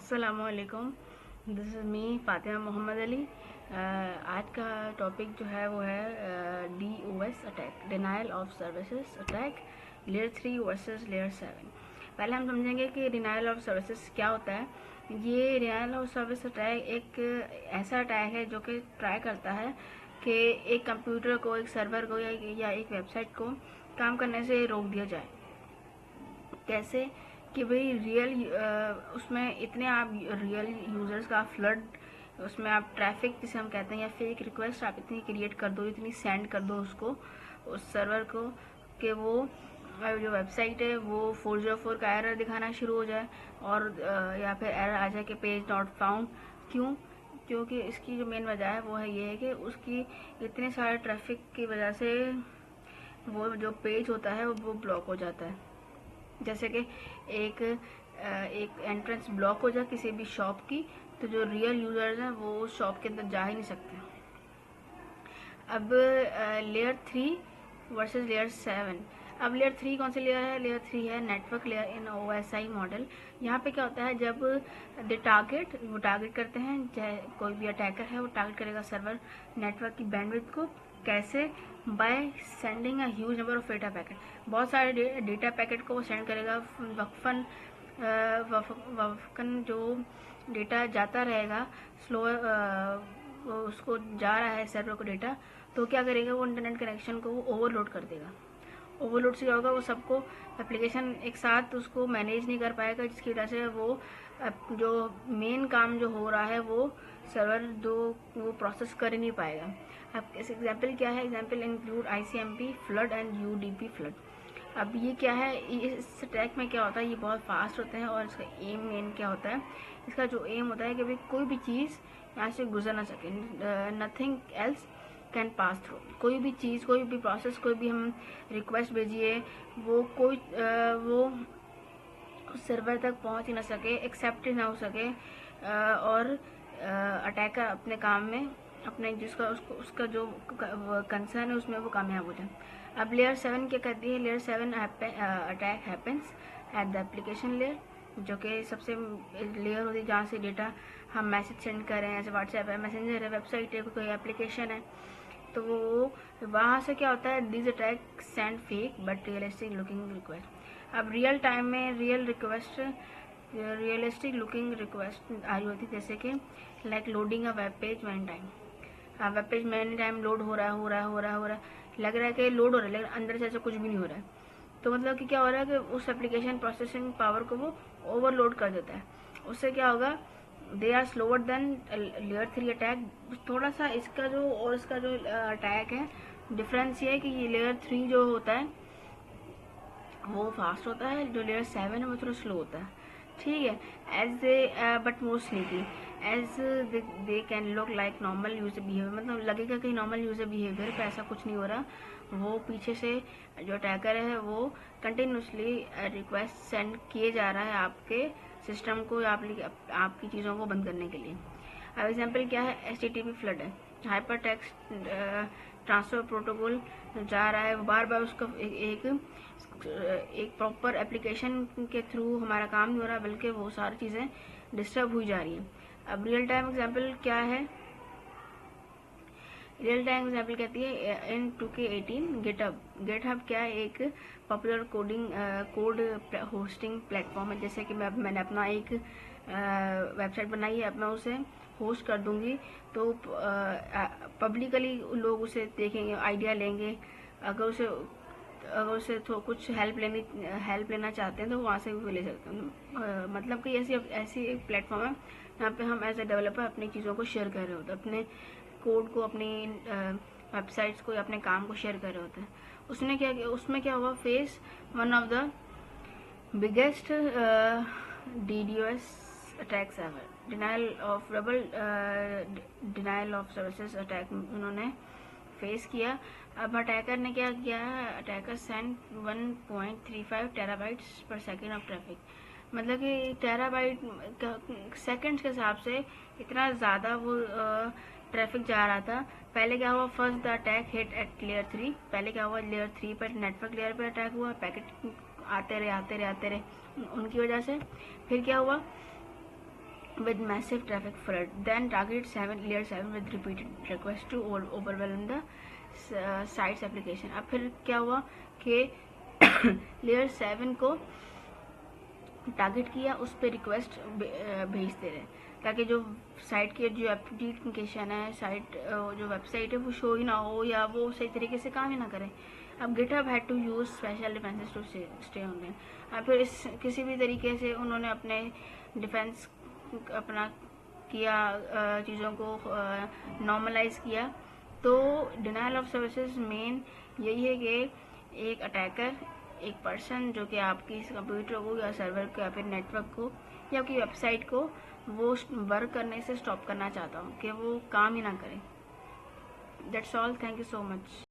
अस्सलामुअलैकुम, this is me Fatima Mohammad Ali. आज का टॉपिक जो है वो है DOS attack, denial of services attack, layer 3 versus layer 7। पहले हम समझेंगे कि डिनाइल ऑफ सर्विसेज क्या होता है। ये डिनाइल ऑफ सर्विस अटैक एक ऐसा अटैक है जो कि ट्राई करता है कि एक कंप्यूटर को, एक सर्वर को या एक वेबसाइट को काम करने से रोक दिया जाए। कैसे कि भाई उसमें इतने आप रियल यूज़र्स का फ्लड, उसमें आप ट्रैफिक जिसे हम कहते हैं या फेक रिक्वेस्ट आप इतनी क्रिएट कर दो, इतनी सेंड कर दो उसको, उस सर्वर को, कि वो जो वेबसाइट है वो 404 का एरर दिखाना शुरू हो जाए और या फिर एरर आ जाए कि पेज नॉट फाउंड। क्योंकि इसकी जो मेन वजह है वो है ये है कि उसकी इतने सारे ट्रैफिक की वजह से वो जो पेज होता है वो ब्लॉक हो जाता है। जैसे कि एक एंट्रेंस ब्लॉक हो जाए किसी भी शॉप की, तो जो रियल यूजर्स हैं वो उस शॉप के अंदर जा ही नहीं सकते। अब लेयर 3 वर्सेस लेयर 7। अब लेयर 3 कौन सी लेयर है? लेयर 3 है network layer in OSI model. यहाँ पे क्या होता है, जब वो टारगेट करते हैं, चाहे कोई भी अटैकर है वो टारगेट करेगा सर्वर नेटवर्क की बैंडविड्थ को। कैसे? By sending a huge number of data packet. बहुत सारे डेटा पैकेट को वो सेंड करेगा वक्फन जो डेटा जाता रहेगा स्लो, उसको जा रहा है सर्वर को डेटा, तो क्या करेगा वो इंटरनेट कनेक्शन को वो ओवरलोड कर देगा। ओवरलोड से क्या होगा, वो सबको एप्लीकेशन एक साथ उसको मैनेज नहीं कर पाएगा, जिसकी वजह से वो जो मेन काम जो हो रहा है वो सर्वर जो वो प्रोसेस कर ही नहीं पाएगा। अब इस एग्जाम्पल क्या है? Example include ICMP flood and UDP flood. अब ये क्या है, इस अटैक में क्या होता है, ये बहुत फास्ट होते हैं और इसका एम मेन क्या होता है, इसका जो एम होता है कि भाई कोई भी चीज़ यहाँ से गुजर ना सके, nothing else can pass through. कोई भी चीज़, कोई भी प्रोसेस, कोई भी हम रिक्वेस्ट भेजिए, वो वो सर्वर तक पहुँच ही ना सके, एक्सेप्ट ना हो सके, और अटैकर अपने काम में, अपने उसका जो कंसर्न है उसमें वो कामयाब हो जाए। अब लेयर 7 क्या कहती है? Layer 7 attack happens at the application layer, जो कि सबसे लेयर होती है जहाँ से डेटा हम मैसेज सेंड कर रहे हैं, जैसे व्हाट्सएप है, मैसेंजर है, वेबसाइट है, कोई एप्लीकेशन है, तो वो वहाँ से क्या होता है, this attack send fake but realistic looking request. अब रियल टाइम में रियलिस्टिक लुकिंग रिक्वेस्ट आ रही होती, जैसे कि like loading a web page many time. Web page many time load हो रहा है, लग रहा है कि लोड हो रहा है, लेकिन अंदर से ऐसा कुछ भी नहीं हो रहा है। तो मतलब कि क्या हो रहा है कि उस एप्लीकेशन प्रोसेसिंग पावर को वो ओवरलोड कर देता है। उससे क्या होगा, they are slower than layer 3 attack. थोड़ा सा इसका जो और इसका जो अटैक है, डिफरेंस ये है कि ये लेयर 3 जो होता है वो फास्ट होता है, जो लेयर 7 है वो थोड़ा स्लो होता है। ठीक है, as they but more sneaky, as they can look like normal user behaviour. मतलब लगेगा कि नॉर्मल यूजर बिहेवियर पर ऐसा कुछ नहीं हो रहा, वो पीछे से जो अटैकर है वो कंटिन्यूसली रिक्वेस्ट सेंड किए जा रहा है आपके सिस्टम को या आपकी चीज़ों को बंद करने के लिए। अब एग्जाम्पल क्या है? HTTP फ्लड है, हाइपर टेक्स्ट ट्रांसफर प्रोटोकॉल जा रहा है, बार बार उसका एक प्रॉपर एप्लीकेशन के थ्रू हमारा काम नहीं हो रहा, बल्कि वो सारी चीज़ें डिस्टर्ब हुई जा रही हैं। अब रियल टाइम एग्जाम्पल क्या है? रियल टाइम एग्जाम्पल कहती है इन 2K18 गिटहब क्या है? एक पॉपुलर कोड होस्टिंग प्लेटफॉर्म है। जैसे कि मैंने अपना एक वेबसाइट बनाई है, अब मैं उसे होस्ट कर दूंगी तो पब्लिकली लोग उसे देखेंगे, आइडिया लेंगे। अगर उसे तो कुछ हेल्प लेना चाहते हैं तो वहाँ से भी ले सकते हैं। मतलब कि ऐसी एक प्लेटफॉर्म है जहाँ पे हम एज ए डेवलपर अपनी चीज़ों को शेयर कर रहे होते हैं, अपने कोड को, अपनी वेबसाइट्स को या अपने काम को शेयर कर रहे होते हैं। उसमें क्या हुआ? Phase one of the biggest DDoS attacks ever, denial of services attack उन्होंने फेस किया। अब अटैकर ने क्या किया है? अटैकर सेंड 1.35 टेराबाइट्स पर सेकेंड ऑफ ट्रैफिक। मतलब कि टेराबाइट सेकंड्स के हिसाब से इतना ज़्यादा वो ट्रैफिक जा रहा था। पहले क्या हुआ? First the attack hit eight layer 3। पहले क्या हुआ? लेयर 3 पर, नेटवर्क लेयर पर अटैक हुआ, पैकेट आते रहे उनकी वजह से। फिर क्या हुआ? with massive traffic flood. Then target 7 layer 7 with repeated request to overwhelm the sites application. अब फिर क्या हुआ कि लेयर 7 को टारगेट किया, उस पर रिक्वेस्ट भेजते रहे ताकि जो साइट के जो एप्लीकेशन है, साइट जो वेबसाइट है वो शो ही ना हो या वो सही तरीके से काम ही ना करें. अब GitHub had to use special defences to stay online. अब फिर इस किसी भी तरीके से उन्होंने अपने डिफेंस अपना किया, चीज़ों को नॉर्मलाइज किया. तो डिनाइल ऑफ सर्विसेज मेन यही है कि एक अटैकर, एक पर्सन जो कि आपकी कंप्यूटर को या सर्वर को या फिर नेटवर्क को या आपकी वेबसाइट को वो वर्क करने से स्टॉप करना चाहता हूँ कि वो काम ही ना करे. That's all. Thank you so much.